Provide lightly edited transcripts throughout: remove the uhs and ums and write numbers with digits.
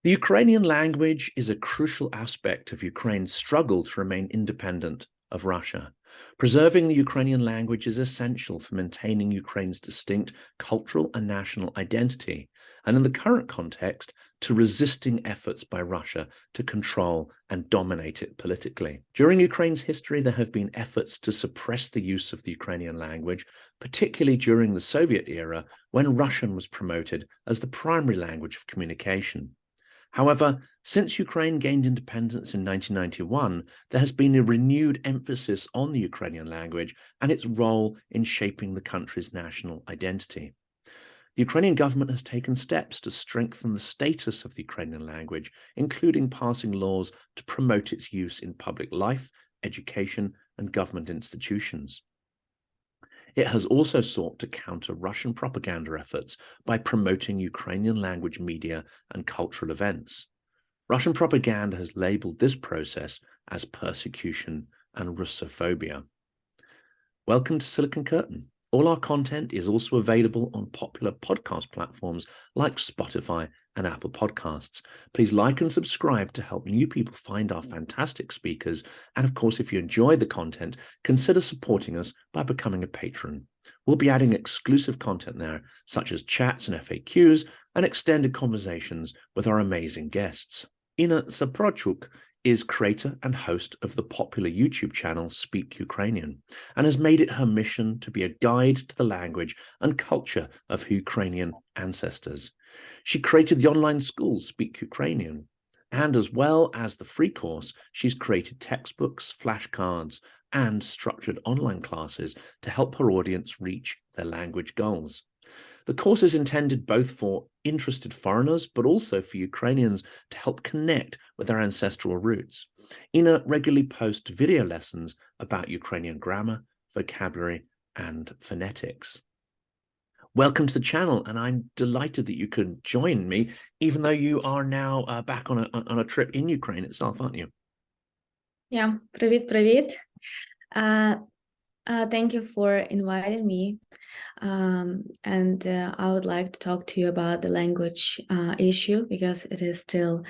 The Ukrainian language is a crucial aspect of Ukraine's struggle to remain independent of Russia. Preserving the Ukrainian language is essential for maintaining Ukraine's distinct cultural and national identity, and in the current context, to resisting efforts by Russia to control and dominate it politically. During Ukraine's history, there have been efforts to suppress the use of the Ukrainian language, particularly during the Soviet era, when Russian was promoted as the primary language of communication. However, since Ukraine gained independence in 1991, there has been a renewed emphasis on the Ukrainian language and its role in shaping the country's national identity. The Ukrainian government has taken steps to strengthen the status of the Ukrainian language, including passing laws to promote its use in public life, education, and government institutions. It has also sought to counter Russian propaganda efforts by promoting Ukrainian language media and cultural events. Russian propaganda has labeled this process as persecution and Russophobia. Welcome to Silicon Curtain. All our content is also available on popular podcast platforms like Spotify and Apple Podcasts. Please like and subscribe to help new people find our fantastic speakers. And of course, if you enjoy the content, consider supporting us by becoming a patron. We'll be adding exclusive content there, such as chats and FAQs and extended conversations with our amazing guests. Ina Sopronchuk is creator and host of the popular YouTube channel Speak Ukrainian, and has made it her mission to be a guide to the language and culture of Ukrainian ancestors. She created the online school Speak Ukrainian, and as well as the free course, she's created textbooks, flashcards, and structured online classes to help her audience reach their language goals. The course is intended both for interested foreigners, but also for Ukrainians to help connect with their ancestral roots. Ina regularly posts video lessons about Ukrainian grammar, vocabulary, and phonetics. Welcome to the channel, and I'm delighted that you could join me, even though you are now back on a trip in Ukraine itself, aren't you? Yeah, привіт. Thank you for inviting me. And I would like to talk to you about the language issue, because it is still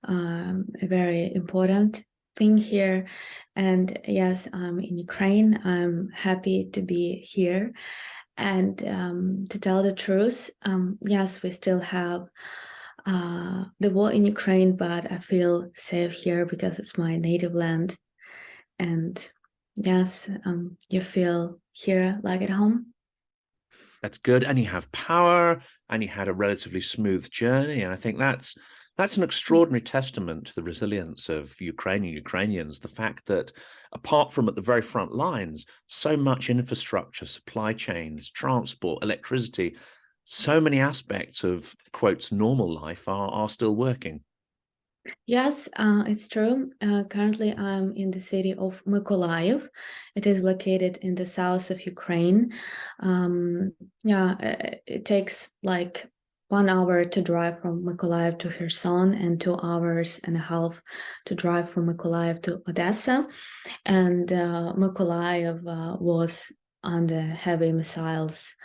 a very important thing here. And yes, I'm in Ukraine. I'm happy to be here. And to tell the truth, yes, we still have the war in Ukraine, but I feel safe here because it's my native land. And yes, you feel here like at home. That's good. And you have power, and you had a relatively smooth journey. And I think that's an extraordinary testament to the resilience of Ukrainians, the fact that apart from at the very front lines, so much infrastructure, supply chains, transport, electricity, so many aspects of, quotes, normal life are still working. Yes, it's true. Currently, I'm in the city of Mykolaiv. It is located in the south of Ukraine. Yeah, it takes like 1 hour to drive from Mykolaiv to Kherson, and 2.5 hours to drive from Mykolaiv to Odessa. And Mykolaiv was under heavy missiles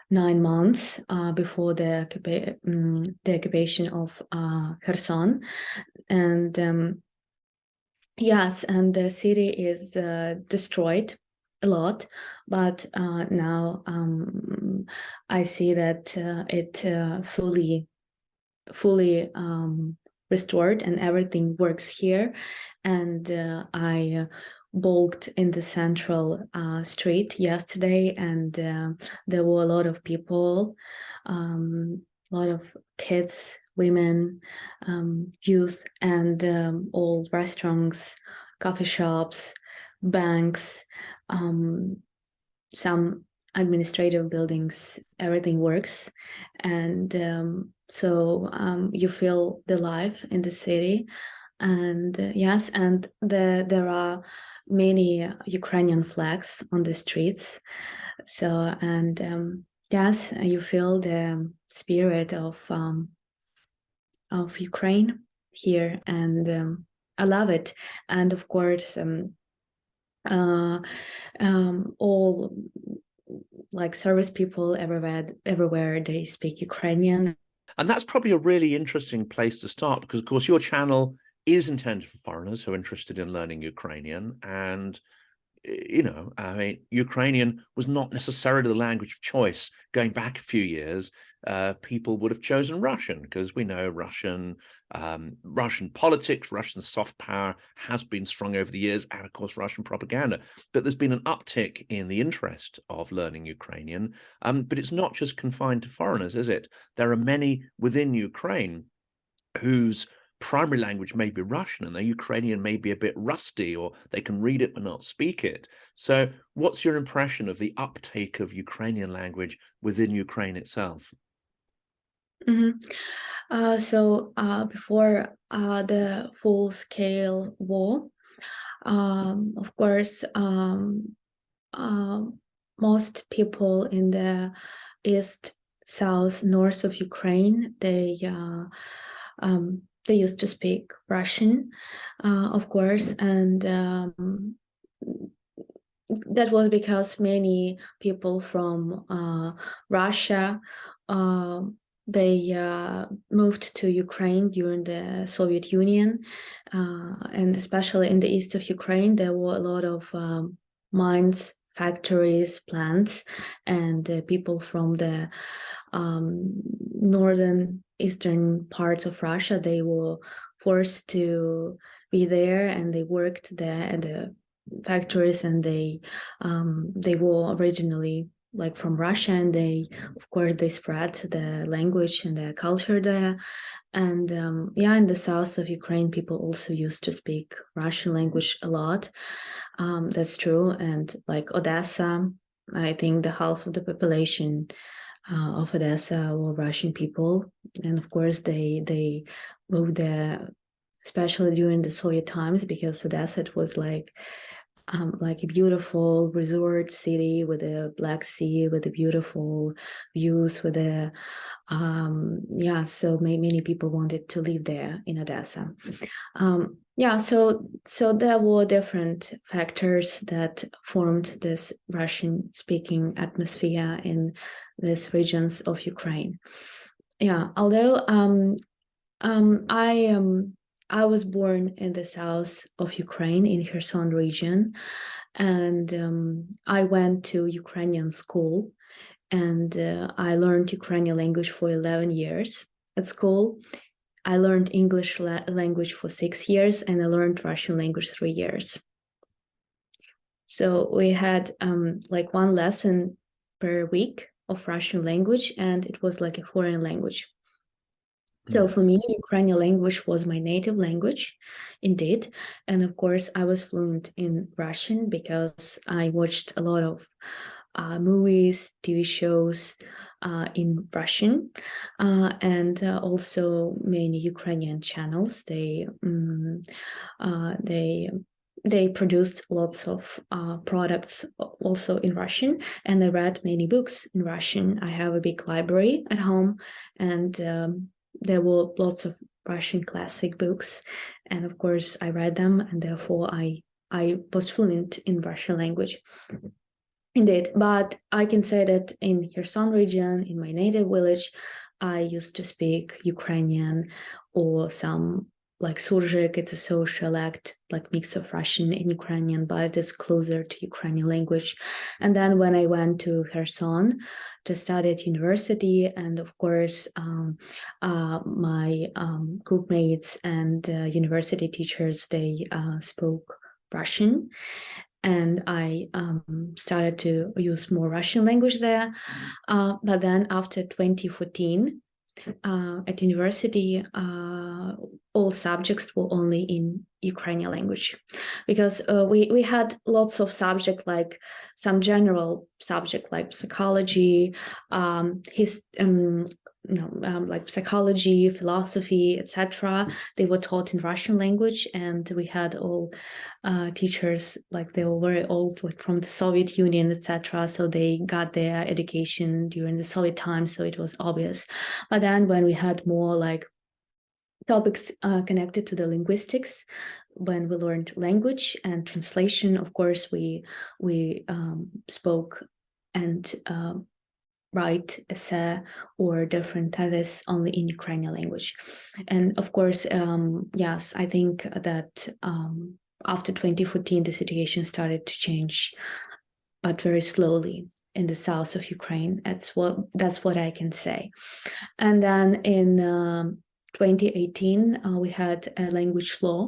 9 months before the occupation of Kherson. And yes, and the city is destroyed a lot, but now I see that it fully restored, and everything works here. And I walked in the central street yesterday, and there were a lot of people, a lot of kids, women, youth, and all restaurants, coffee shops, banks, some administrative buildings, everything works. And so you feel the life in the city. And yes, and there are many Ukrainian flags on the streets. So, and yes, you feel the spirit of Ukraine here, and I love it. And of course, all like service people everywhere they speak Ukrainian. And that's probably a really interesting place to start, because, of course, your channel is intended for foreigners who are interested in learning Ukrainian. And, you know, I mean, Ukrainian was not necessarily the language of choice. Going back a few years, people would have chosen Russian, because we know Russian politics, Russian soft power has been strong over the years, and of course Russian propaganda. But there's been an uptick in the interest of learning Ukrainian. But it's not just confined to foreigners, is it? There are many within Ukraine whose primary language may be Russian, and their Ukrainian may be a bit rusty, or they can read it but not speak it. So what's your impression of the uptake of Ukrainian language within Ukraine itself? Before the full-scale war, of course, most people in the east, south, north of Ukraine, they used to speak Russian, of course, and that was because many people from Russia, they moved to Ukraine during the Soviet Union, and especially in the east of Ukraine, there were a lot of mines, factories, plants, and people from the northern eastern parts of Russia, they were forced to be there, and they worked there at the factories, and they were originally like from Russia, and of course they spread the language and the culture there. And in the south of Ukraine, people also used to speak Russian language a lot. That's true. And like Odessa, I think the half of the population of Odessa were Russian people, and of course they moved there, especially during the Soviet times, because Odessa was like a beautiful resort city with a Black Sea, with the beautiful views, with the so many people wanted to live there in Odessa. So there were different factors that formed this Russian-speaking atmosphere in these regions of Ukraine. Although I was born in the south of Ukraine, in Kherson region, and I went to Ukrainian school, and I learned Ukrainian language for 11 years at school. I learned English language for 6 years, and I learned Russian language 3 years. So we had like one lesson per week of Russian language, and it was like a foreign language. So for me, Ukrainian language was my native language, indeed. And of course, I was fluent in Russian because I watched a lot of movies, TV shows in Russian, and also many Ukrainian channels. They produced lots of products also in Russian, and I read many books in Russian. I have a big library at home, and there were lots of Russian classic books, and of course I read them, and therefore I was fluent in Russian language. Indeed, but I can say that in Kherson region, in my native village, I used to speak Ukrainian or some like surjik. It's a social act, like mix of Russian and Ukrainian, but it is closer to Ukrainian language. And then when I went to Kherson to study at university, and of course my group mates and university teachers, they spoke Russian, and I started to use more Russian language there. But then after 2014, at university, all subjects were only in Ukrainian language, because we had lots of subjects, like some general subject like psychology, like psychology, philosophy, etc. They were taught in Russian language, and we had all teachers, like they were very old, like from the Soviet Union, etc. So they got their education during the Soviet time, so it was obvious. But then when we had more like topics connected to the linguistics, when we learned language and translation, of course we spoke and write essay or different thesis only in Ukrainian language. And of course, yes, I think that after 2014, the situation started to change, but very slowly in the south of Ukraine. That's what I can say. And then in 2018, we had a language law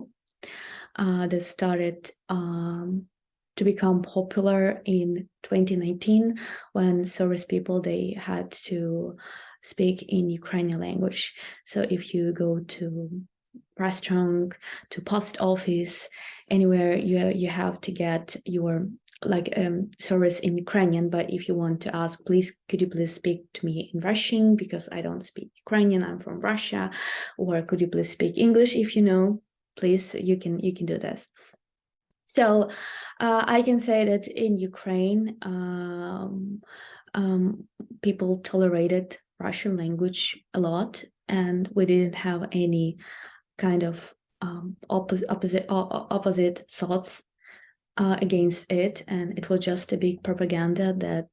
that started to become popular in 2019, when service people, they had to speak in Ukrainian language. So if you go to restaurant, to post office, anywhere, you have to get your service in Ukrainian. But if you want to ask, please, could you please speak to me in Russian, because I don't speak Ukrainian, I'm from Russia, or could you please speak English if you know, please, you can do this. So I can say that in Ukraine, people tolerated Russian language a lot, and we didn't have any kind of opposite thoughts against it, and it was just a big propaganda that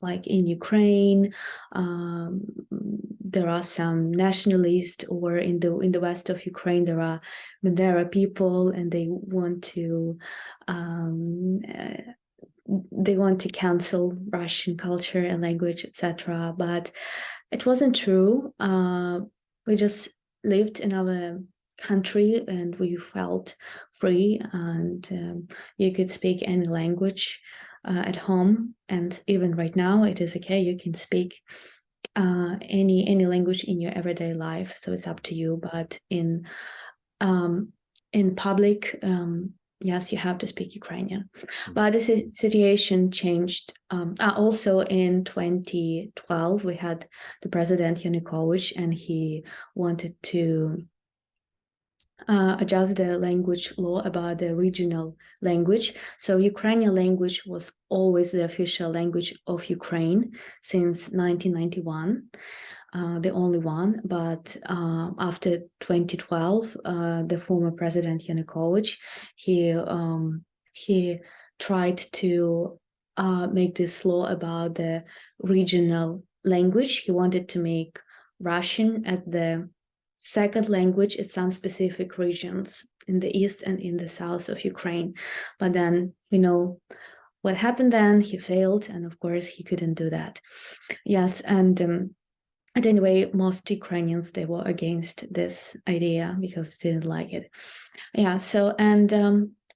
like in Ukraine there are some nationalists, or in the west of Ukraine there are people, and they want to cancel Russian culture and language, etc. But it wasn't true. We just lived in our country and we felt free, and you could speak any language at home, and even right now it is okay. You can speak any language in your everyday life, so it's up to you. But in public, yes, you have to speak Ukrainian. But the situation changed. Also in 2012, we had the President Yanukovych, and he wanted to adjust the language law about the regional language. So Ukrainian language was always the official language of Ukraine since 1991. The only one, but after 2012, the former President Yanukovych, he tried to make this law about the regional language. He wanted to make Russian at the second language in some specific regions in the east and in the south of Ukraine. But then, what happened then. He failed, and of course he couldn't do that. Yes, and anyway, most Ukrainians, they were against this idea because they didn't like it. Yeah, so, and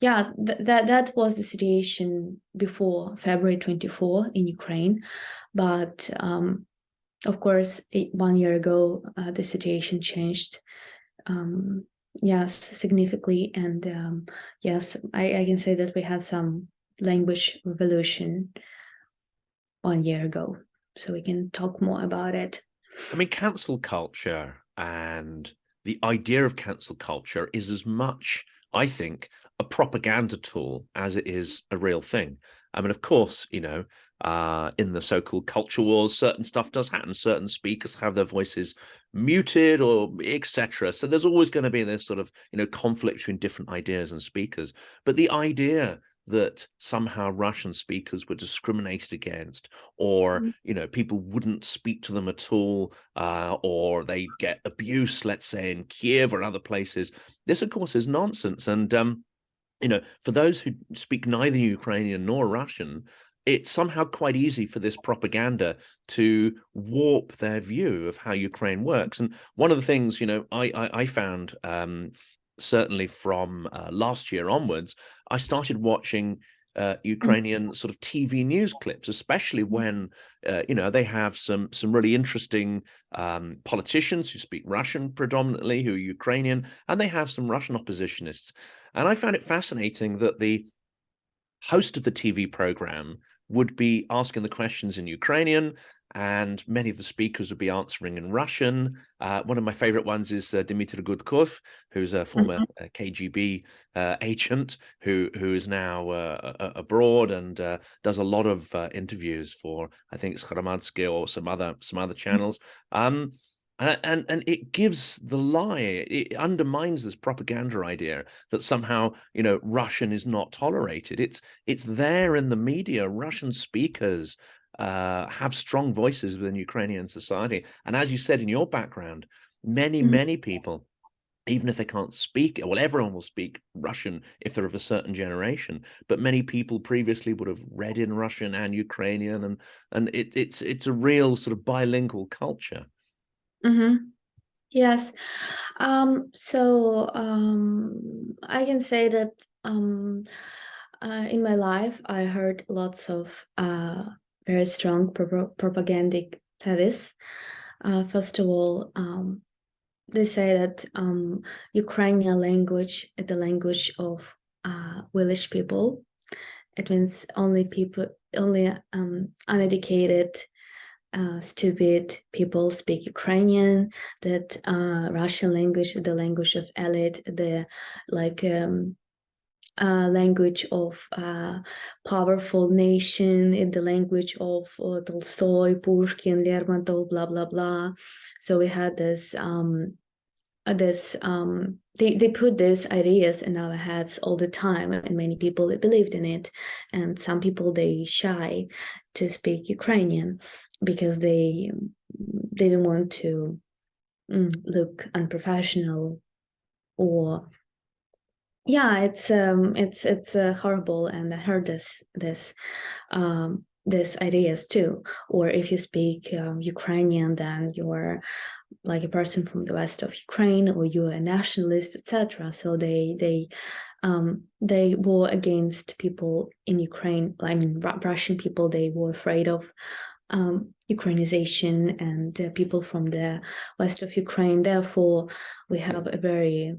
that was the situation before February 24 in Ukraine. But of course, 1 year ago, the situation changed, yes, significantly. And yes, I can say that we had some language revolution 1 year ago. So we can talk more about it. I mean, cancel culture and the idea of cancel culture is as much, I think, a propaganda tool as it is a real thing. I mean, of course, in the so-called culture wars, certain stuff does happen. Certain speakers have their voices muted or etc. So there's always going to be this sort of, conflict between different ideas and speakers. But the idea that somehow Russian speakers were discriminated against, or people wouldn't speak to them at all, or they get abuse, let's say in Kiev or other places, this of course is nonsense. And for those who speak neither Ukrainian nor Russian, it's somehow quite easy for this propaganda to warp their view of how Ukraine works. And one of the things I found, certainly from last year onwards, I started watching Ukrainian sort of TV news clips, especially when they have some really interesting politicians who speak Russian predominantly, who are Ukrainian, and they have some Russian oppositionists. And I found it fascinating that the host of the TV program would be asking the questions in Ukrainian, and many of the speakers would be answering in Russian. One of my favorite ones is Dmitry Gudkov, who's a former KGB agent who is now abroad and does a lot of interviews for, I think it's Hromadske or some other channels. And it gives the lie. It undermines this propaganda idea that somehow Russian is not tolerated. It's there in the media. Russian speakers have strong voices within Ukrainian society. And as you said in your background, many people, even if they can't speak, well, everyone will speak Russian if they're of a certain generation, but many people previously would have read in Russian and Ukrainian, and it's a real sort of bilingual culture. Yes. So I can say that in my life, I heard lots of very strong propagandic theories. First of all, they say that Ukrainian language is the language of village people. It means only uneducated, stupid people speak Ukrainian, that Russian language, the language of elite, the language of powerful nation, in the language of Tolstoy, Pushkin, Lermontov, blah, blah, blah. So we had they put these ideas in our heads all the time, and many people believed in it, and some people they shy to speak Ukrainian because they didn't want to look unprofessional, or it's horrible. And I heard these ideas too. Or if you speak Ukrainian, then you're like a person from the west of Ukraine, or you're a nationalist, etc. So they were against people in Ukraine. I mean, Russian people, they were afraid of Ukrainization and people from the west of Ukraine. Therefore, we have a very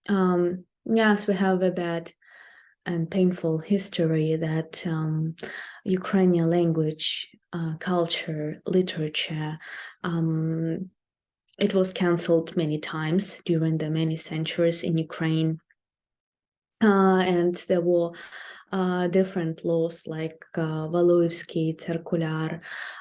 we have a bad and painful history that Ukrainian language, culture, literature, it was cancelled many times during the many centuries in Ukraine. And there were different laws like Valuevsky Circular,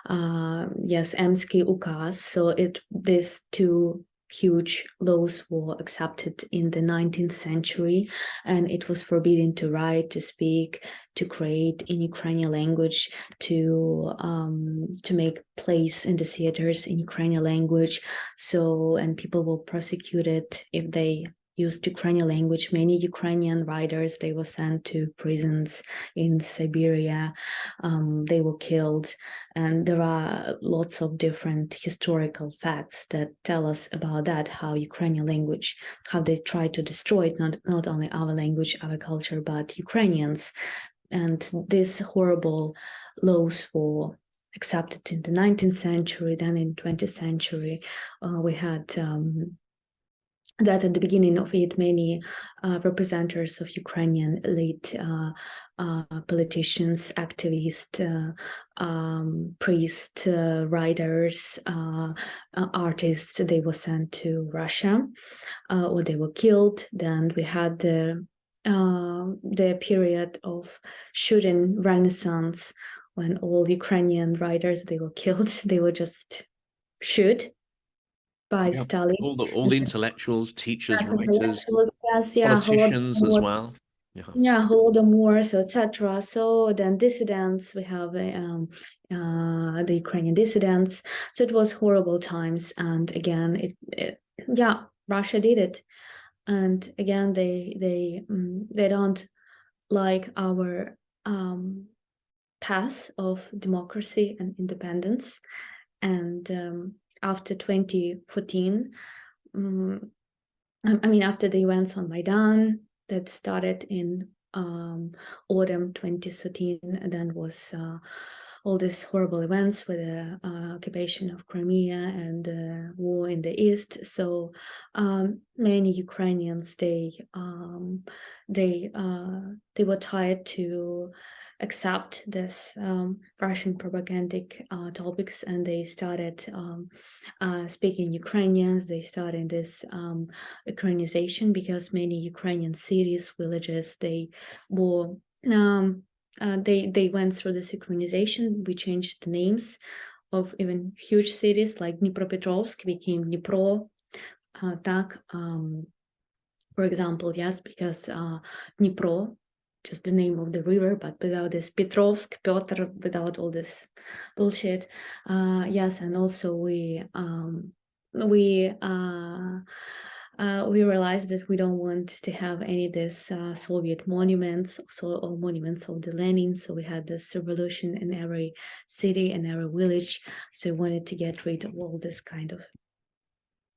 Emsky Ukaz. So these two huge laws were accepted in the 19th century, and it was forbidden to write, to speak, to create in Ukrainian language, to make plays in the theaters in Ukrainian language. So, and people were prosecuted if they used Ukrainian language. Many Ukrainian writers, they were sent to prisons in Siberia. They were killed. And there are lots of different historical facts that tell us about that, how Ukrainian language, how they tried to destroy it, not only our language, our culture, but Ukrainians. And these horrible laws were accepted in the 19th century. Then in 20th century, we had that at the beginning of it, many representatives of Ukrainian elite, politicians, activists, priests, writers, artists, they were sent to Russia, or they were killed. Then we had the period of shooting Renaissance, when all Ukrainian writers, they were killed. They were just shoot by Stalin. All the intellectuals, teachers, writers, yes, politicians as well. Holodomor, so etc. So then dissidents, we have the Ukrainian dissidents. So it was horrible times, and again, Russia did it, and again they don't like our path of democracy and independence. And after 2014, after the events on Maidan that started in autumn 2013, and then was all these horrible events with the occupation of Crimea and the war in the east. So many Ukrainians, they were tired to accept this Russian propagandic topics, and they started speaking Ukrainians. They started this Ukrainization, because many Ukrainian cities, villages, they were they went through this Ukrainization. We changed the names of even huge cities, like Dnipropetrovsk became Dnipro, for example, yes, because Dnipro just the name of the river, but without this Petrovsk, Piotr, without all this bullshit. Yes, and also we realized that we don't want to have any of this Soviet monuments, or monuments of the Lenin. So we had this revolution in every city and every village. So we wanted to get rid of all this kind of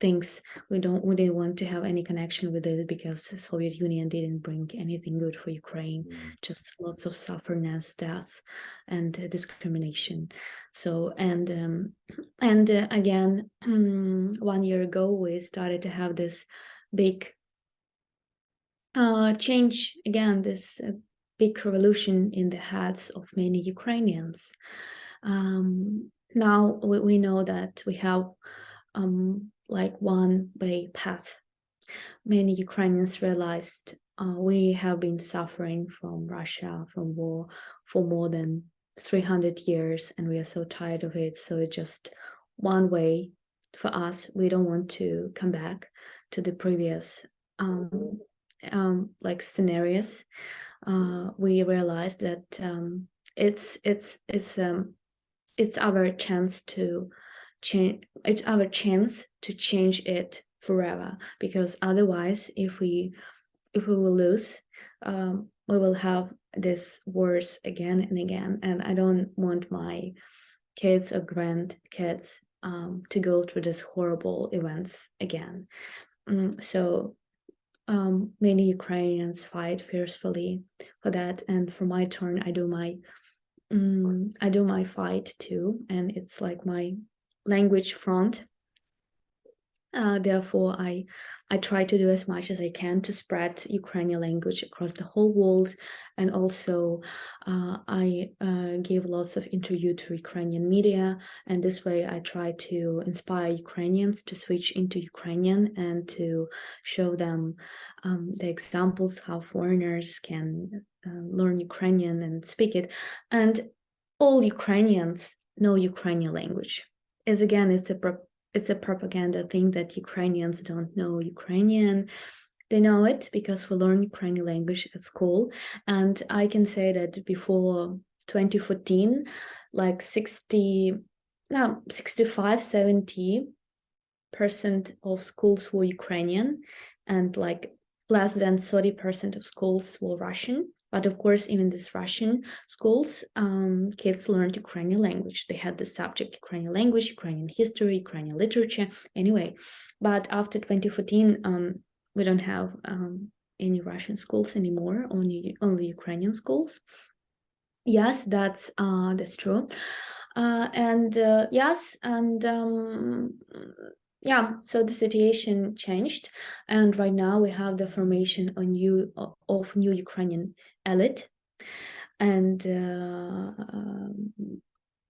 things. We didn't want to have any connection with it, because the Soviet Union didn't bring anything good for Ukraine, just lots of suffering, death, and discrimination. So again, 1 year ago, we started to have this big change again, this big revolution in the heads of many Ukrainians. Now we know that we have like one-way path. Many Ukrainians realized we have been suffering from Russia, from war, for more than 300 years, and we are so tired of it. So it's just one way for us. We don't want to come back to the previous like scenarios. We realized that it's our chance to change. It's our chance to change it forever, because otherwise, if we will lose, we will have this wars again and again. And I don't want my kids or grandkids to go through these horrible events again. So many Ukrainians fight fiercely for that, and for my turn, I do my fight too, and it's like my language front. Therefore, I try to do as much as I can to spread Ukrainian language across the whole world, and also I give lots of interview to Ukrainian media, and this way I try to inspire Ukrainians to switch into Ukrainian and to show them the examples how foreigners can learn Ukrainian and speak it, and all Ukrainians know Ukrainian language. As again, it's a propaganda thing that Ukrainians don't know Ukrainian. They know it because we learn Ukrainian language at school. And I can say that before 2014, like 65, 70% of schools were Ukrainian, and like less than 30% of schools were Russian. But of course, even these Russian schools, kids learned Ukrainian language. They had the subject Ukrainian language, Ukrainian history, Ukrainian literature, anyway. But after 2014, we don't have any Russian schools anymore, only Ukrainian schools. Yes, that's true. Yes, and yeah, so the situation changed, and right now we have the formation of new Ukrainian elite, and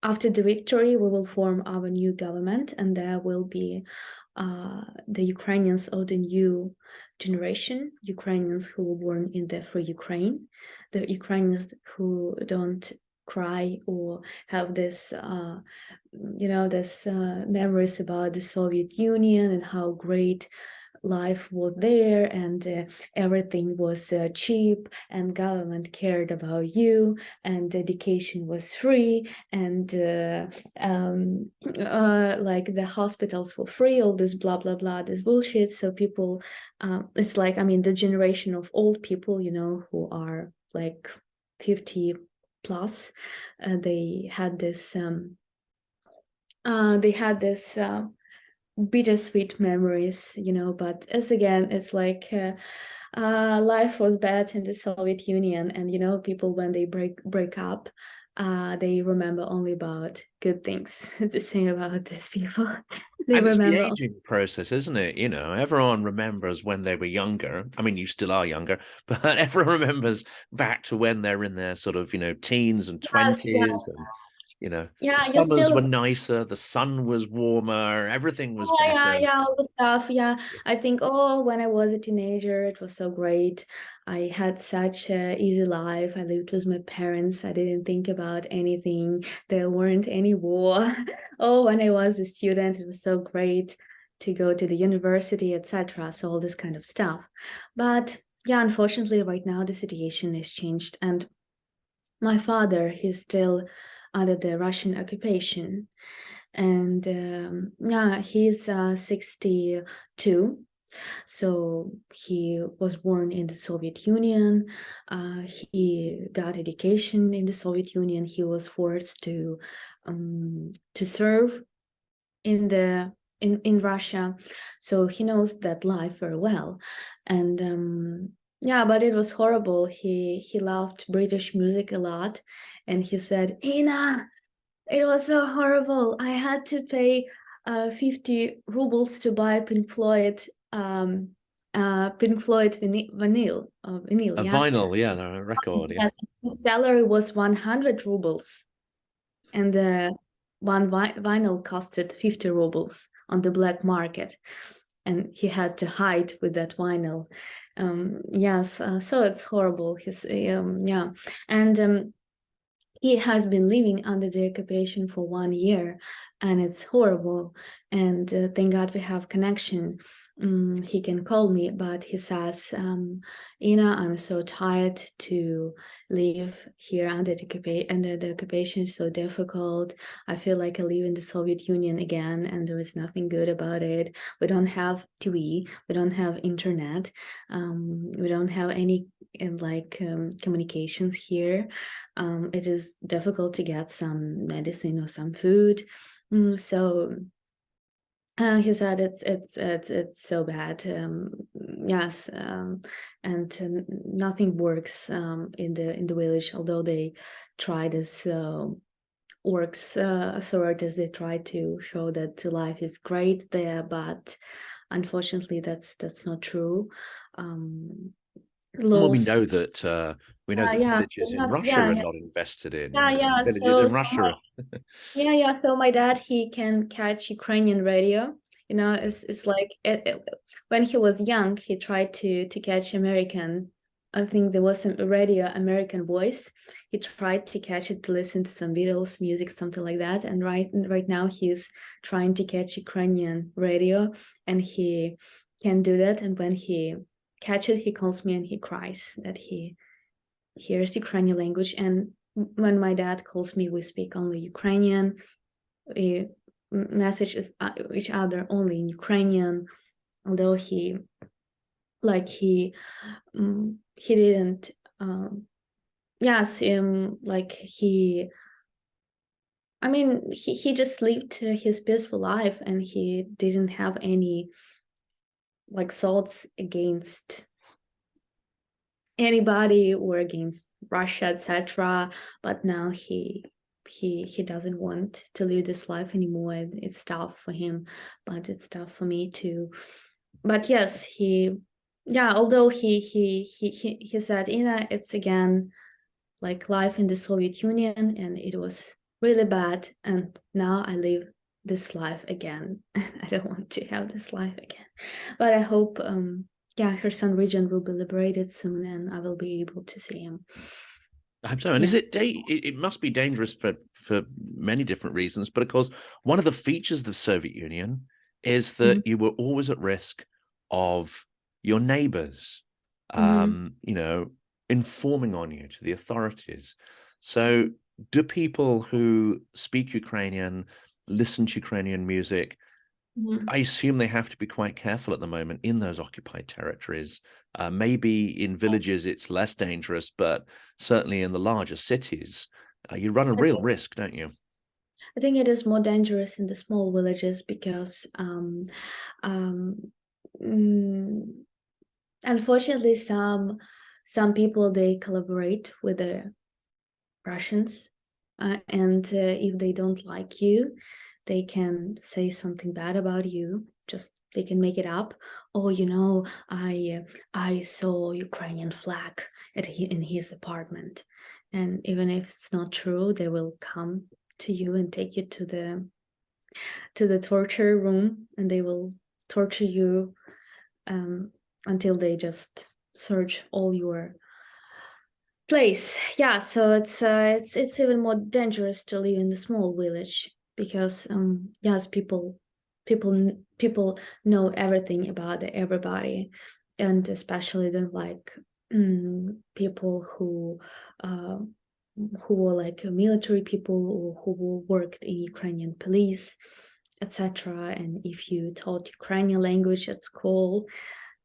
after the victory, we will form our new government, and there will be the Ukrainians of the new generation, Ukrainians who were born in the free Ukraine, the Ukrainians who don't cry or have this, memories about the Soviet Union and how great life was there, and everything was cheap, and government cared about you, and education was free, and like the hospitals were free, all this blah blah blah, this bullshit. So people, it's like, I mean, the generation of old people, who are like 50 plus, they had this bittersweet memories, but as again, it's like life was bad in the Soviet Union, and people, when they break up, they remember only about good things to say about these people. They And it's the remember aging process, isn't it? Everyone remembers when they were younger. I mean, you still are younger, but everyone remembers back to when they're in their sort of, teens and 20s, and the yeah, you summers still were nicer, the sun was warmer, everything was better. yeah, all the stuff. Yeah, I think, oh, when I was a teenager, it was so great. I had such a easy life. I lived with my parents. I didn't think about anything. There weren't any war. Oh, when I was a student, it was so great to go to the university, etc. So all this kind of stuff. But yeah, unfortunately, right now the situation has changed, and my father, he's still under the Russian occupation, and yeah, he's 62. So he was born in the Soviet Union. He got education in the Soviet Union. He was forced to serve in Russia, so he knows that life very well. And yeah, but it was horrible. He loved British music a lot, and he said, "Ina, it was so horrible. I had to pay 50 rubles to buy Pink Floyd vinyl, A yeah. vinyl, yeah, a record, yeah. Yes, his salary was 100 rubles, and one vinyl costed 50 rubles on the black market, and he had to hide with that vinyl. Yes, so it's horrible. Yeah, and he has been living under the occupation for 1 year, and it's horrible. And thank God we have connection. He can call me, but he says, Ina, I'm so tired to live here under the occupation. It's so difficult. I feel like I live in the Soviet Union again, and there is nothing good about it. We don't have TV, we don't have internet, we don't have any communications here. It is difficult to get some medicine or some food. So he said it's so bad. Yes, and nothing works in the village. Although they try this works authorities, they try to show that life is great there, but unfortunately that's not true. Well, we Laws. know that the Yeah, so villages in not, Russia yeah, are yeah. not invested in. Yeah, yeah. Villages in So Russia my, are yeah. So my dad, he can catch Ukrainian radio. It's like when he was young, he tried to catch American. I think there was some radio American voice. He tried to catch it to listen to some Beatles music, something like that. And right now he's trying to catch Ukrainian radio, and he can do that. And when he catch it, he calls me and he cries that he hears Ukrainian language. And when my dad calls me, we speak only Ukrainian. We message each other only in Ukrainian. Although he didn't. Yes, like he. I mean, he just lived his peaceful life, and he didn't have any like thoughts against anybody or against Russia, etc. But now he doesn't want to live this life anymore. It's tough for him, but it's tough for me too. But yes, although he said, it's again like life in the Soviet Union, and it was really bad, and now I live this life again. I don't want to have this life again, but I hope Kherson region will be liberated soon, and I will be able to see him. I hope so. And Yeah. it must be dangerous for many different reasons, but of course, one of the features of the Soviet Union is that you were always at risk of your neighbors, informing on you to the authorities. So do people who speak Ukrainian, listen to Ukrainian music, I assume they have to be quite careful at the moment in those occupied territories. Maybe in villages it's less dangerous, but certainly in the larger cities, you run a real risk, don't you? I think it is more dangerous in the small villages because unfortunately some people, they collaborate with the Russians, and if they don't like you, they can say something bad about you. Just they can make it up. Oh, I saw Ukrainian flag in his apartment, and even if it's not true, they will come to you and take you to the torture room, and they will torture you until they just search all your place. Yeah, so it's even more dangerous to live in the small village because yes, people know everything about everybody, and especially don't like people who were like military people or who worked in Ukrainian police, etc. And if you taught Ukrainian language at school,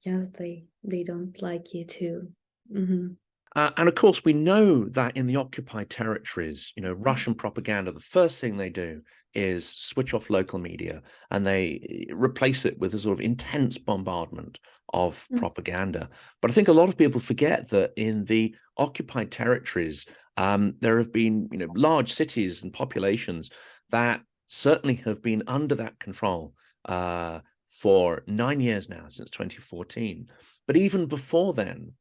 yeah, they don't like you too. And of course, we know that in the occupied territories, Russian propaganda, the first thing they do is switch off local media and they replace it with a sort of intense bombardment of propaganda. But I think a lot of people forget that in the occupied territories, there have been, large cities and populations that certainly have been under that control for 9 years now, since 2014. But even before then,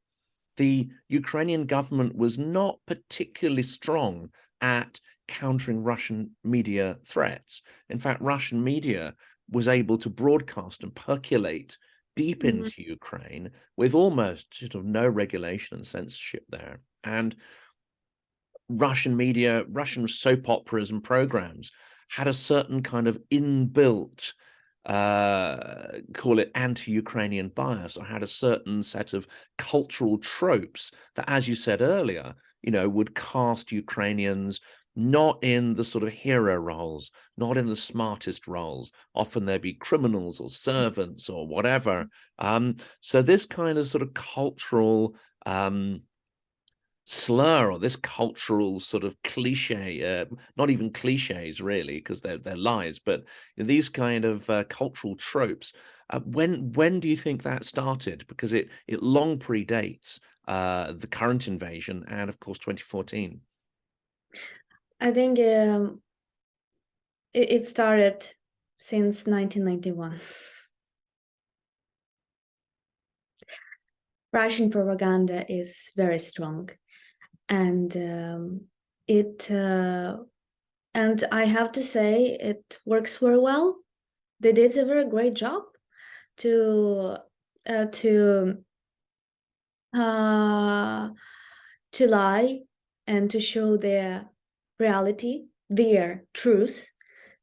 the Ukrainian government was not particularly strong at countering Russian media threats. In fact, Russian media was able to broadcast and percolate deep into Ukraine with almost sort of no regulation and censorship there. And Russian media, Russian soap operas and programs had a certain kind of inbuilt call it anti-Ukrainian bias, or had a certain set of cultural tropes that, as you said earlier, would cast Ukrainians not in the sort of hero roles, not in the smartest roles. Often there'd be criminals or servants or whatever. So this kind of sort of cultural slur, or this cultural sort of cliche, not even cliches really, because they're lies, but these kind of cultural tropes. When do you think that started? Because it long predates the current invasion and of course 2014. I think it started since 1991. Russian propaganda is very strong, and and I have to say it works very well. They did a very great job to lie and to show their reality, their truth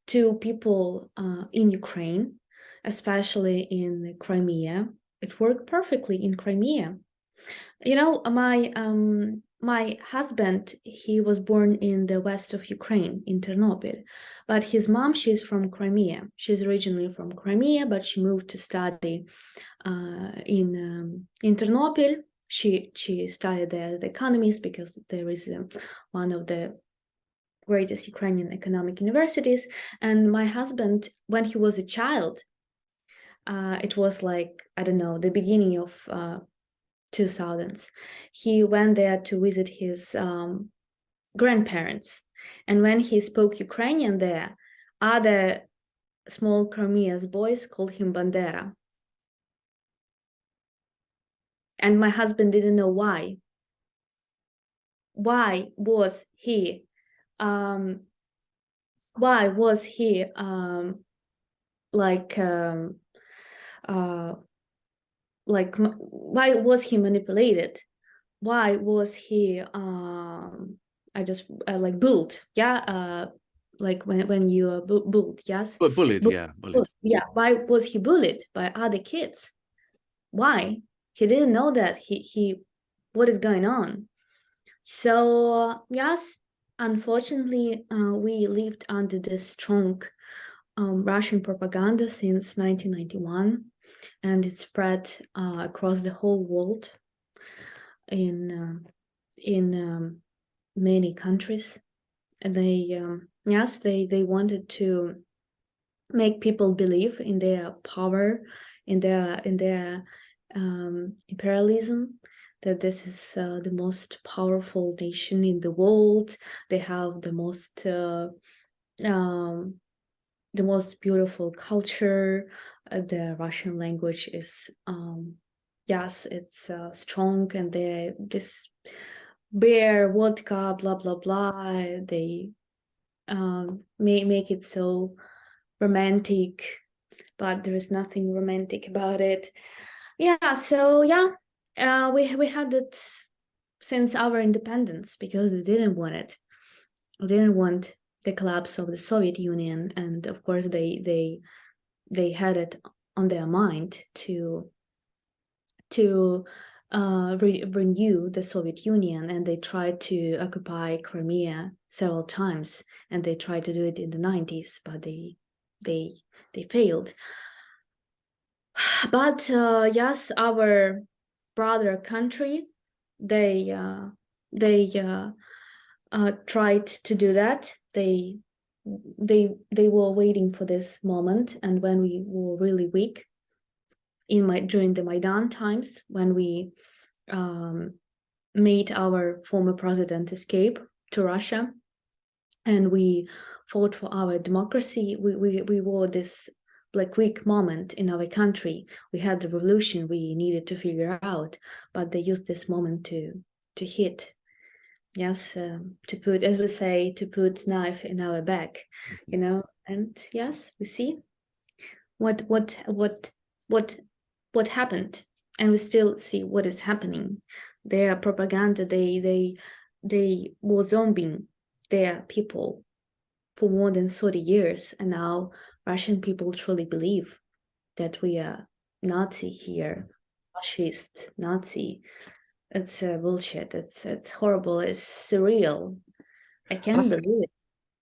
to people in Ukraine, especially in Crimea. It worked perfectly in Crimea. My husband, he was born in the west of Ukraine, in Ternopil, but his mom, she's from Crimea. She's originally from Crimea, but she moved to study in Ternopil. She studied there as the economist, because there is one of the greatest Ukrainian economic universities. And my husband, when he was a child, it was like, I don't know, the beginning of 2000s, he went there to visit his grandparents. And when he spoke Ukrainian there, other small Crimea's boys called him Bandera. And my husband didn't know why. Why was he like why was he manipulated? Why was he like bullied? Like when you are bullied, yes, But bullied. Yeah, why was he bullied by other kids? Why? He didn't know that he what is going on. So yes, unfortunately, we lived under this strong Russian propaganda since 1991, and it spread across the whole world in many countries. And they wanted to make people believe in their power, in their imperialism, that this is the most powerful nation in the world. They have the most beautiful culture. The Russian language is yes, it's strong, and this beer, vodka, blah blah blah. They make it so romantic, but there is nothing romantic about it. Yeah, so yeah, we had it since our independence, because they didn't want it. They didn't want the collapse of the Soviet Union, and of course they had it on their mind to to renew the Soviet Union, and they tried to occupy Crimea several times, and they tried to do it in the 90s, but they failed. But yes, our brother country, they tried to do that. They were waiting for this moment, and when we were really weak during the Maidan times, when we made our former president escape to Russia, and we fought for our democracy, we were this like weak moment in our country. We had the revolution we needed to figure out, but they used this moment to hit. Yes, to put, as we say, to put knife in our back, you know. And yes, we see what happened, and we still see what is happening. Their propaganda, they were zombieing their people for more than 30 years, and now Russian people truly believe that we are Nazi here, fascist Nazi. It's bullshit. It's horrible. It's surreal. I can't believe it.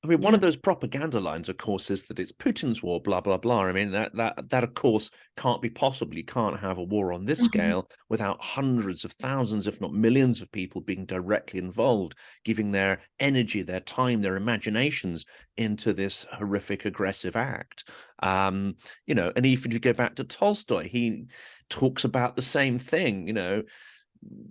I mean, one of Yes. those propaganda lines, of course, is that it's Putin's war, blah, blah, blah. I mean, that of course, can't be possible. You can't have a war on this scale without hundreds of thousands, if not millions of people being directly involved, giving their energy, their time, their imaginations into this horrific, aggressive act. You know, and even if you go back to Tolstoy, he talks about the same thing, you know.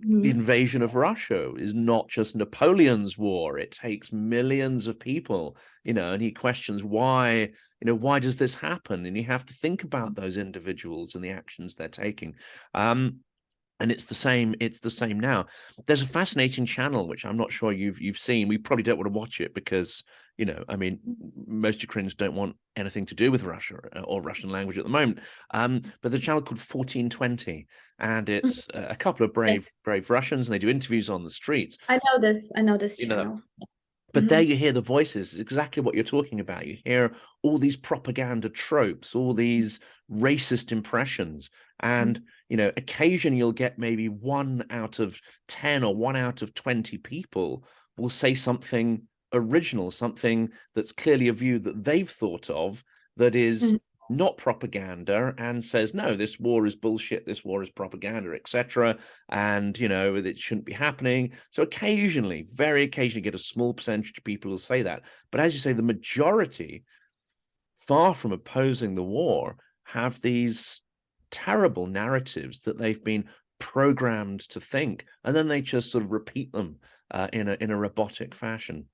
The invasion of Russia is not just Napoleon's war. It takes millions of people, you know, and he questions why, you know, why does this happen? And you have to think about those individuals and the actions they're taking. And it's the same now. There's a fascinating channel which I'm not sure you've seen. We probably don't want to watch it because, you know, I mean, most Ukrainians don't want anything to do with Russia or Russian language at the moment. But the channel called 1420, and it's a couple of brave Russians, and they do interviews on the streets. I know this You channel. know, but there you hear the voices, exactly what you're talking about. You hear all these propaganda tropes, all these racist impressions. And, you know, occasionally you'll get maybe 1 out of 10 or 1 out of 20 people will say something original, something that's clearly a view that they've thought of that is not propaganda, and says, no, this war is bullshit, this war is propaganda, etc. And, you know, it shouldn't be happening. So occasionally, very occasionally, get a small percentage of people who say that. But as you say, the majority, far from opposing the war, have these terrible narratives that they've been programmed to think, and then they just sort of repeat them in a robotic fashion.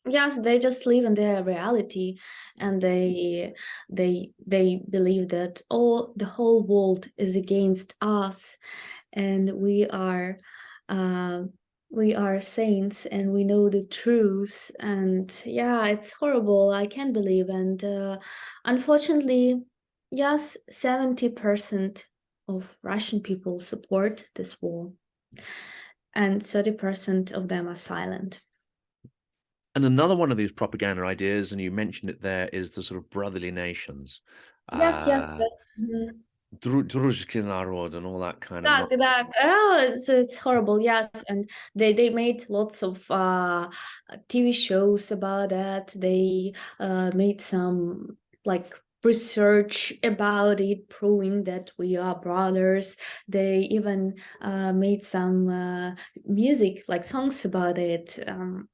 Yes, they just live in their reality, and they believe that the whole world is against us, and we are saints, and we know the truth. And yeah, it's horrible. I can't believe. And unfortunately, yes, 70% of Russian people support this war, and 30% of them are silent. And another one of these propaganda ideas, and you mentioned it there, is the sort of brotherly nations. Yes. Дружеский народ and all that kind of nonsense. Oh, it's horrible. Yes, and they made lots of TV shows about that. They made some like research about it, proving that we are brothers. They even made some music, like songs about it,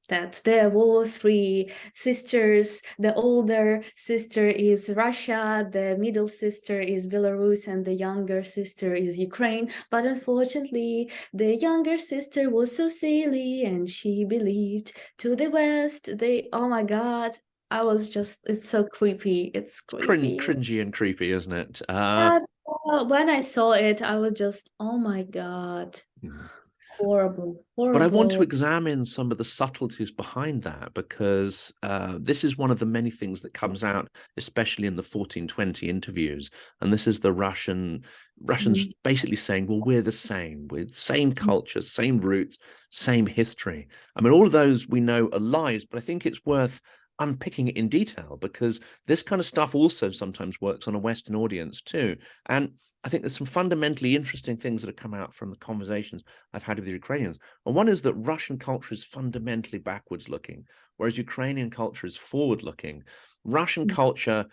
that there were 3 sisters. The older sister is Russia, the middle sister is Belarus, and the younger sister is Ukraine. But unfortunately, the younger sister was so silly, and she believed to the West. Oh my God, I was just, it's so creepy. It's creepy. Cringy and creepy, isn't it? When I saw it, I was just, oh my God, horrible. But I want to examine some of the subtleties behind that, because this is one of the many things that comes out, especially in the 1420 interviews. And this is the Russians basically saying, well, we're the same, with same culture, same roots, same history. I mean, all of those we know are lies, but I think it's worth unpicking it in detail, because this kind of stuff also sometimes works on a Western audience too. And I think there's some fundamentally interesting things that have come out from the conversations I've had with the Ukrainians. And one is that Russian culture is fundamentally backwards looking, whereas Ukrainian culture is forward looking. Russian culture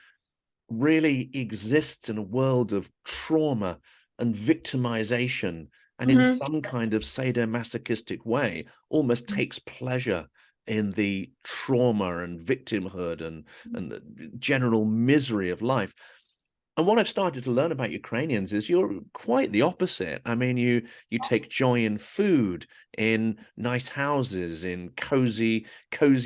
really exists in a world of trauma and victimization, and in some kind of sadomasochistic way almost takes pleasure in the trauma and victimhood and the general misery of life. And what I've started to learn about Ukrainians is you're quite the opposite. I mean, you take joy in food, in nice houses, in cozy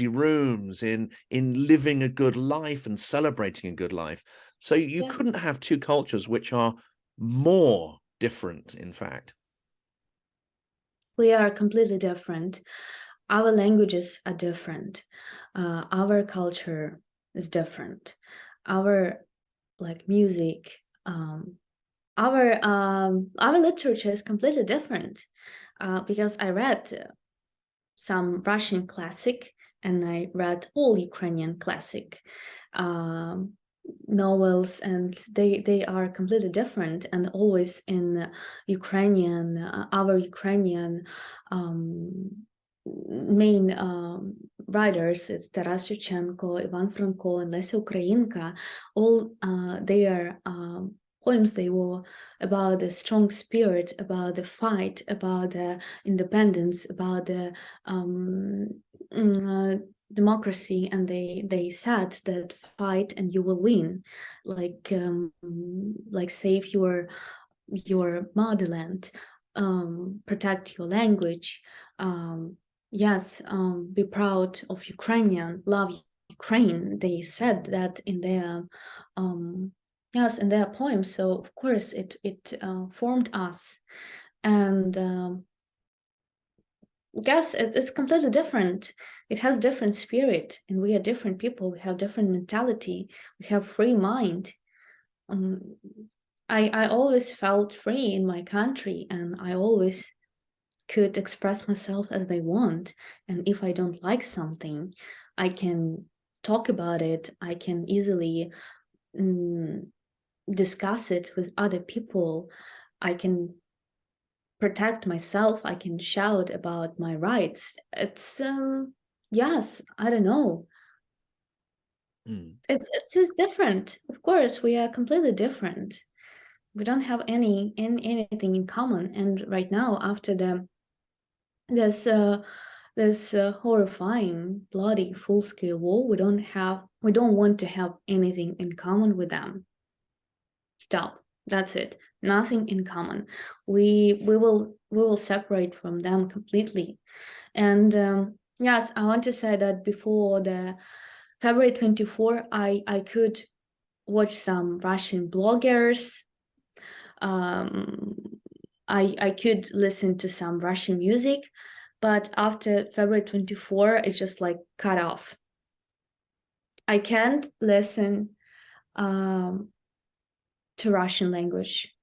rooms, in living a good life and celebrating a good life. So you Yeah. couldn't have two cultures which are more different, in fact. We are completely different. Our languages are different. Our culture is different. Our music, our literature is completely different. Because I read some Russian classic and I read all Ukrainian classic novels, and they are completely different, and always in Ukrainian, our Ukrainian main writers, it's Taras Shevchenko, Ivan Franko, and Lesya Ukrainka. All their poems, they were about the strong spirit, about the fight, about the independence, about the democracy, and they said that fight and you will win, like save your motherland, protect your language, yes, be proud of Ukrainian, love Ukraine. They said that in their yes, in their poems. So of course it formed us, and yes, it's completely different. It has different spirit, and we are different people. We have different mentality. We have free mind. Um, I always felt free in my country, and I always could express myself as I want. And if I don't like something, I can talk about it. I can easily discuss it with other people. I can protect myself. I can shout about my rights. It's yes, I don't know. It's different. Of course, we are completely different. We don't have anything in common. And right now, after this horrifying, bloody, full-scale war, we don't want to have anything in common with them. Stop. That's it. Nothing in common. We will separate from them completely. And yes, I want to say that before the February 24, I could watch some Russian bloggers. I could listen to some Russian music, but after February 24, it's just like cut off. I can't listen to Russian language.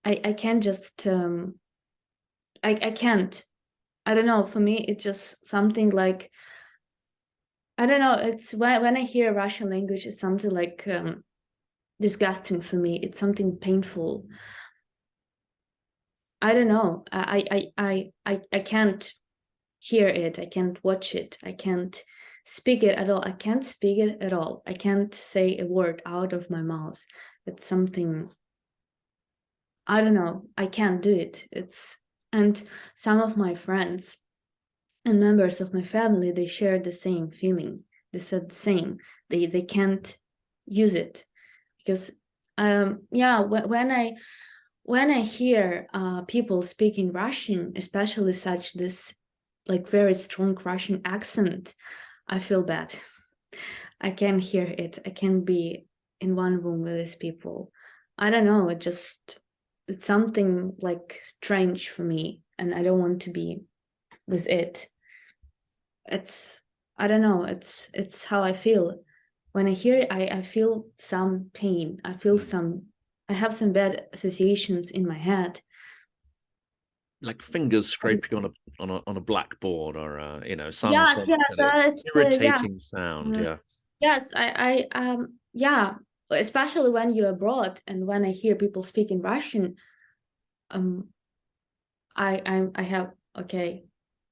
I can't just I can't. I don't know. For me, it's just something like, I don't know. It's when I hear Russian language, it's something like disgusting for me. It's something painful. I don't know. I can't hear it. I can't watch it. I can't speak it at all. I can't speak it at all. I can't say a word out of my mouth. It's something, I don't know. I can't do it. And some of my friends and members of my family, they share the same feeling. They said the same. They can't use it because yeah, when I hear people speaking Russian, especially such this like very strong Russian accent, I feel bad. I can't hear it. I can't be in one room with these people. I don't know. It's something like strange for me, and I don't want to be with it. It's, I don't know. It's how I feel. When I hear it, I feel some pain. I have some bad associations in my head. like fingers scraping on a blackboard, or some Yes, sort of yes, kind of it's yeah. irritating sound. Uh, Yeah. yes, yeah, especially when you're abroad and when I hear people speak in Russian, um, I have, okay,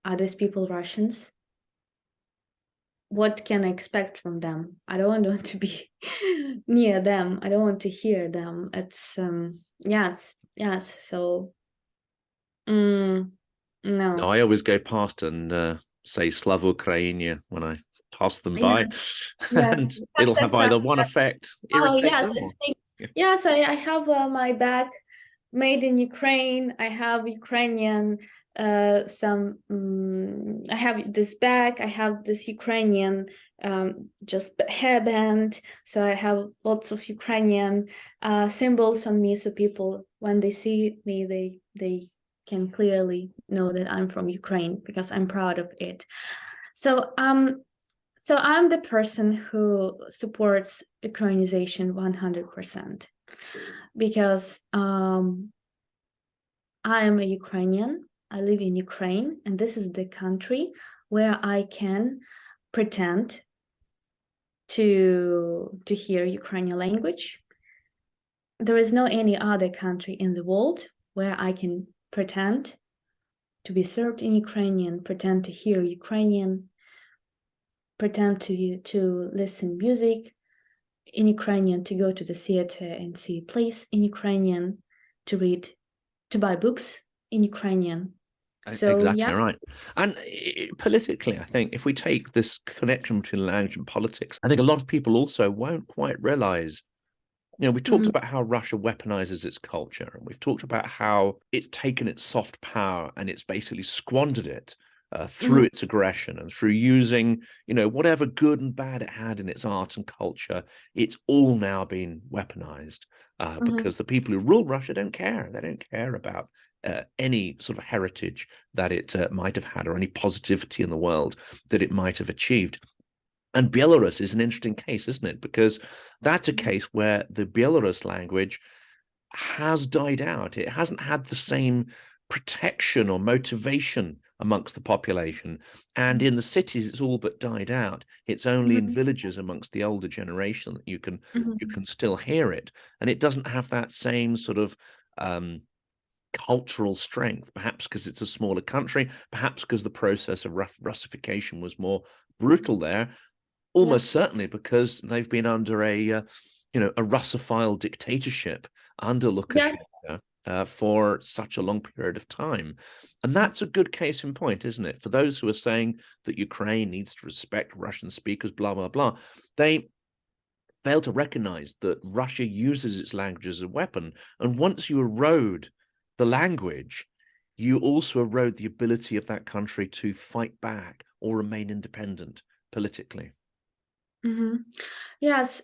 are these people Russians? What can I expect from them? I don't want to be near them. I don't want to hear them. It's yes, yes. So mm, No, no. I always go past and say Slava Ukrainia when I pass them Yeah, by, and yes, it'll that's have either exactly. one effect, Oh irritate yes, them, I or speak. yeah. Yes, I have my bag made in Ukraine. I have Ukrainian I have this bag. I have this Ukrainian just hairband. So I have lots of Ukrainian symbols on me. So people, when they see me, they can clearly know that I'm from Ukraine because I'm proud of it. So I'm the person who supports Ukrainization 100% because I am a Ukrainian. I live in Ukraine, and this is the country where I can pretend to hear Ukrainian language. There is no any other country in the world where I can pretend to be served in Ukrainian, pretend to hear Ukrainian, pretend to listen music in Ukrainian, to go to the theater and see plays in Ukrainian, to read, to buy books in Ukrainian. So yeah. Exactly right. And politically, I think if we take this connection between language and politics, I think a lot of people also won't quite realize. We talked Mhm, about how Russia weaponizes its culture, and we've talked about how it's taken its soft power and it's basically squandered it through mhm, its aggression and through using, whatever good and bad it had in its art and culture. It's all now been weaponized mhm, because the people who rule Russia don't care. They don't care about any sort of heritage that it might have had or any positivity in the world that it might have achieved. And Belarus is an interesting case, isn't it? Because that's a case where the Belarus language has died out. It hasn't had the same protection or motivation amongst the population. And in the cities, it's all but died out. It's only in mhm, villages amongst the older generation that you mhm, can still hear it. And it doesn't have that same sort of cultural strength, perhaps because it's a smaller country, perhaps because the process of Russification was more brutal there, almost yes. certainly because they've been under a Russophile dictatorship under Yes. Lukashenko for such a long period of time. And that's a good case in point, isn't it? For those who are saying that Ukraine needs to respect Russian speakers, blah, blah, blah, they fail to recognize that Russia uses its language as a weapon. And once you erode the language, you also erode the ability of that country to fight back or remain independent politically. Mhm. Yes.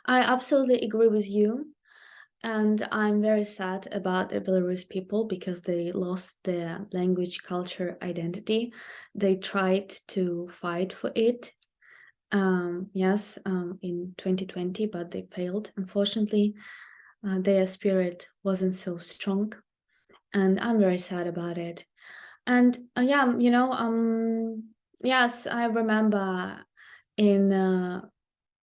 I absolutely agree with you. And I'm very sad about the Belarus people because they lost their language, culture, identity. They tried to fight for it, yes, in 2020, but they failed. Unfortunately, their spirit wasn't so strong, and I'm very sad about it. And yeah, yes, I remember in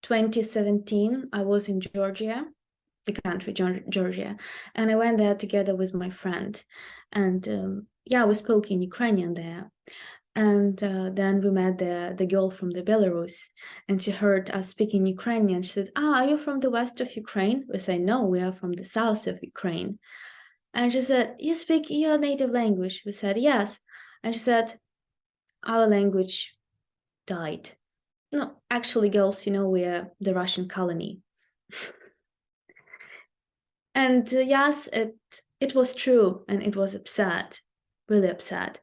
2017, I was in Georgia, the country, Georgia, and I went there together with my friend. And yeah, we spoke in Ukrainian there. And then we met the girl from the Belarus, and she heard us speaking Ukrainian. She said, "Ah, are you from the west of Ukraine?" We said, "No, we are from the south of Ukraine." And she said, "You speak your native language?" We said, "Yes." And she said, "Our language died." No, actually, girls, we're the Russian colony. And yes, it was true, and it was upset, really upset.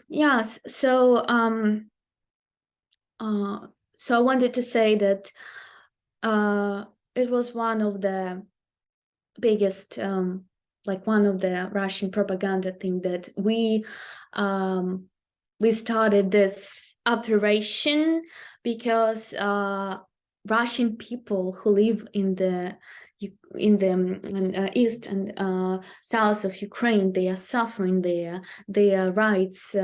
Yes, so I wanted to say that it was one of the biggest, like one of the Russian propaganda thing that we started this operation because Russian people who live in the east and south of Ukraine, they are suffering there. Their rights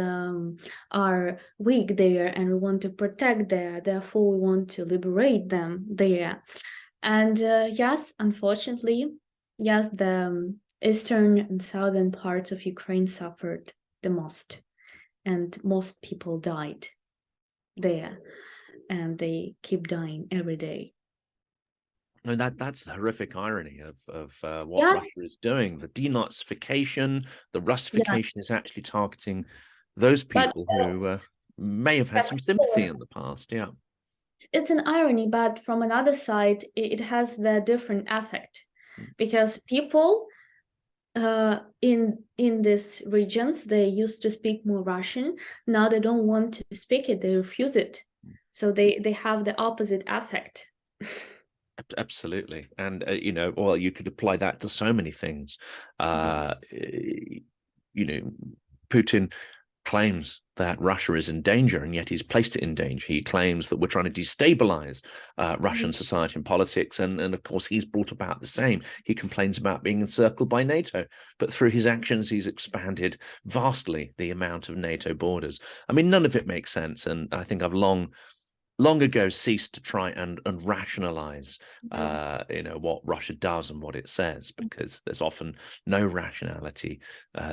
are weak there, and we want to protect there. Therefore, we want to liberate them there. And yes, unfortunately, yes, the eastern and southern parts of Ukraine suffered the most, and most people died there, and they keep dying every day. No, that's the horrific irony of what Yes, Russia is doing. The denazification, the yeah, Russification is actually targeting those but people who may have had some sympathy in the past. Yeah. it's an irony, but from another side, it has the different effect, because people in these regions, they used to speak more Russian. Now they don't want to speak it; they refuse it. So they have the opposite effect. Absolutely. And, well, you could apply that to so many things. Putin claims that Russia is in danger, and yet he's placed it in danger. He claims that we're trying to destabilize Russian society and politics, and of course he's brought about the same. He complains about being encircled by NATO, but through his actions he's expanded vastly the amount of NATO borders. I mean, none of it makes sense, and I think I've long ago ceased to try and rationalize what Russia does and what it says, because there's often no rationality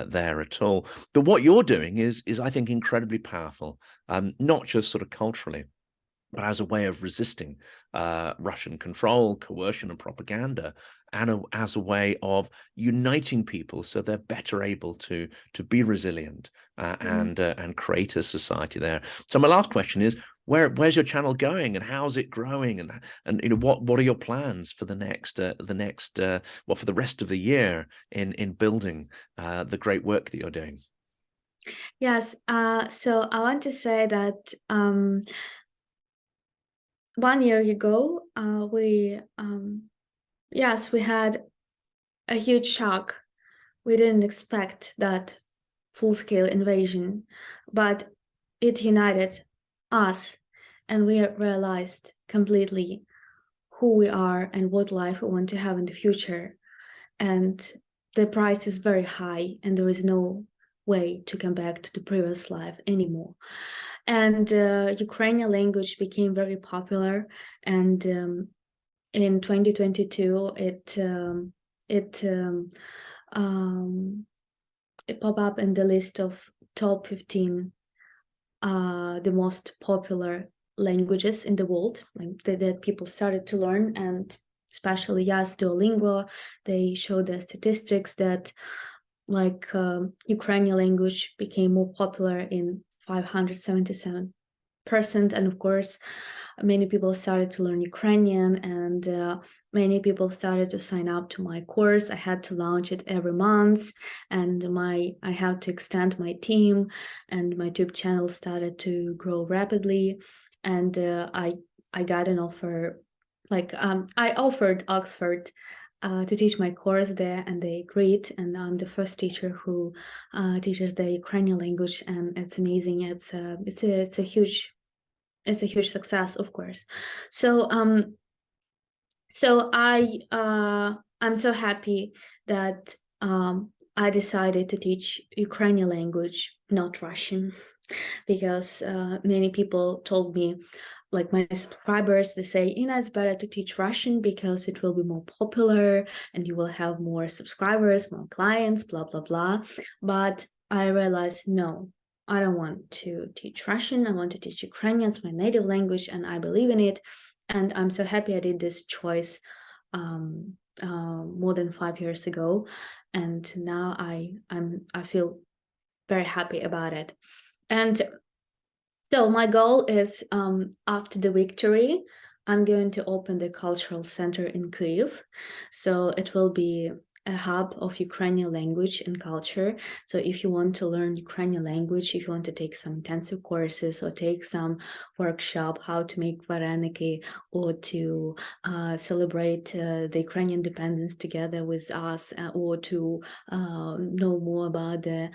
there at all. But what you're doing is I think incredibly powerful, not just sort of culturally, but as a way of resisting Russian control, coercion, and propaganda, and as a way of uniting people so they're better able to be resilient and create a society there. So my last question is, where's your channel going, and how's it growing, and what are your plans for the next for the rest of the year in building the great work that you're doing? Yes, so I want to say that 1 year ago, we had a huge shock. We didn't expect that full-scale invasion, but it united us, and we realized completely who we are and what life we want to have in the future. And the price is very high, and there is no way to come back to the previous life anymore. And Ukrainian language became very popular, and in 2022 it popped up in the list of top 15 the most popular languages in the world, like that people started to learn. And especially, yes, Duolingo, they show the statistics that Ukrainian language became more popular in 577%. And of course, many people started to learn Ukrainian, and many people started to sign up to my course. I had to launch it every month, and I had to extend my team, and my YouTube channel started to grow rapidly. And I got an offer, I offered Oxford to teach my course there, and they agreed. And I'm the first teacher who teaches the Ukrainian language, and it's amazing. It's a huge success, of course. So I'm so happy that I decided to teach Ukrainian language, not Russian, because many people told me, like my subscribers, they say, Ina, it's better to teach Russian because it will be more popular and you will have more subscribers, more clients, blah, blah, blah. But I realized, no, I don't want to teach Russian. I want to teach Ukrainian. It's my native language, and I believe in it. And I'm so happy I did this choice more than 5 years ago. And now I feel very happy about it. And so my goal is, after the victory, I'm going to open the cultural center in Kyiv. So it will be a hub of Ukrainian language and culture. So if you want to learn Ukrainian language, if you want to take some intensive courses or take some workshop how to make vareniki, or to celebrate the Ukrainian independence together with us, or to know more about the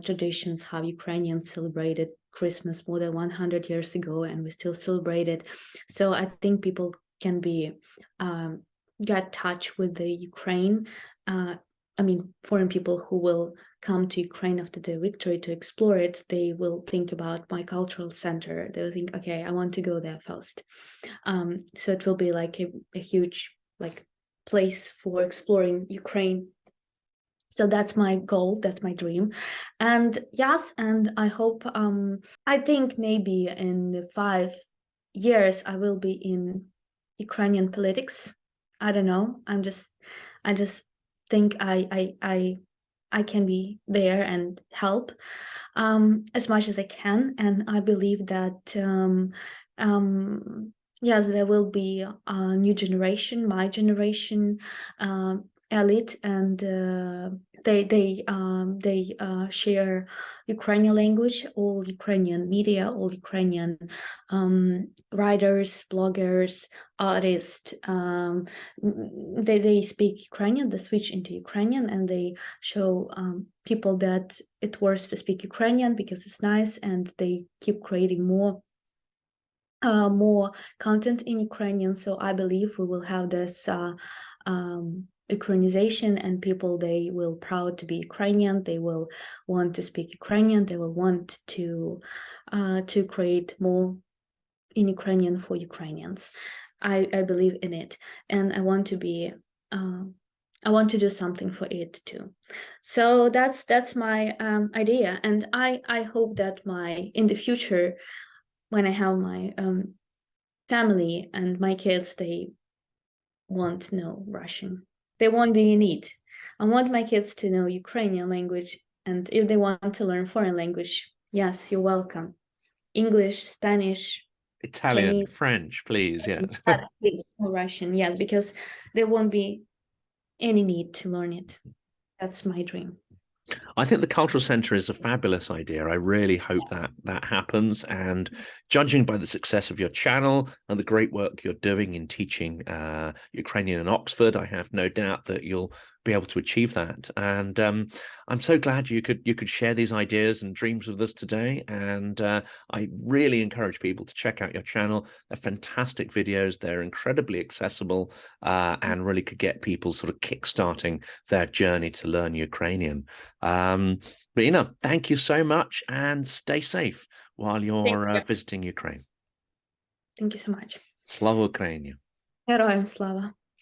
traditions, how Ukrainians celebrated Christmas more than 100 years ago, and we still celebrate it. So I think people can be get touch with the Ukraine. I mean, foreign people who will come to Ukraine after the victory to explore it, they will think about my cultural center. They'll think, okay, I want to go there first. So it will be like a huge like place for exploring Ukraine. So that's my goal, that's my dream. And yes, and I hope, I think maybe in the 5 years I will be in Ukrainian politics. I don't know. I just think I can be there and help as much as I can. And I believe that yes, there will be a new generation, my generation, elite, and they share Ukrainian language, all Ukrainian media, all Ukrainian writers, bloggers, artists. They speak Ukrainian, they switch into Ukrainian, and they show people that it's worth to speak Ukrainian because it's nice, and they keep creating more content in Ukrainian. So I believe we will have this Ukrainization, and people, they will proud to be Ukrainian, they will want to speak Ukrainian, they will want to create more in Ukrainian for Ukrainians. I believe in it, and I want to be I want to do something for it too. So that's my idea, and I hope that in the future, when I have my family and my kids, they won't know Russian. They won't be in need. I want my kids to know Ukrainian language, and if they want to learn foreign language, yes, you're welcome. English, Spanish, Italian, Chinese, French, please. Yeah. yes, please, or Russian, yes, because there won't be any need to learn it. That's my dream. I think the cultural centre is a fabulous idea. I really hope that happens. And judging by the success of your channel and the great work you're doing in teaching Ukrainian in Oxford, I have no doubt that you'll be able to achieve that. And I'm so glad you could share these ideas and dreams with us today. And I really encourage people to check out your channel. They're fantastic videos. They're incredibly accessible and really could get people sort of kickstarting their journey to learn Ukrainian. But thank you so much, and stay safe while you're visiting Ukraine. Thank you so much. Slava Ukraini. Героям слава.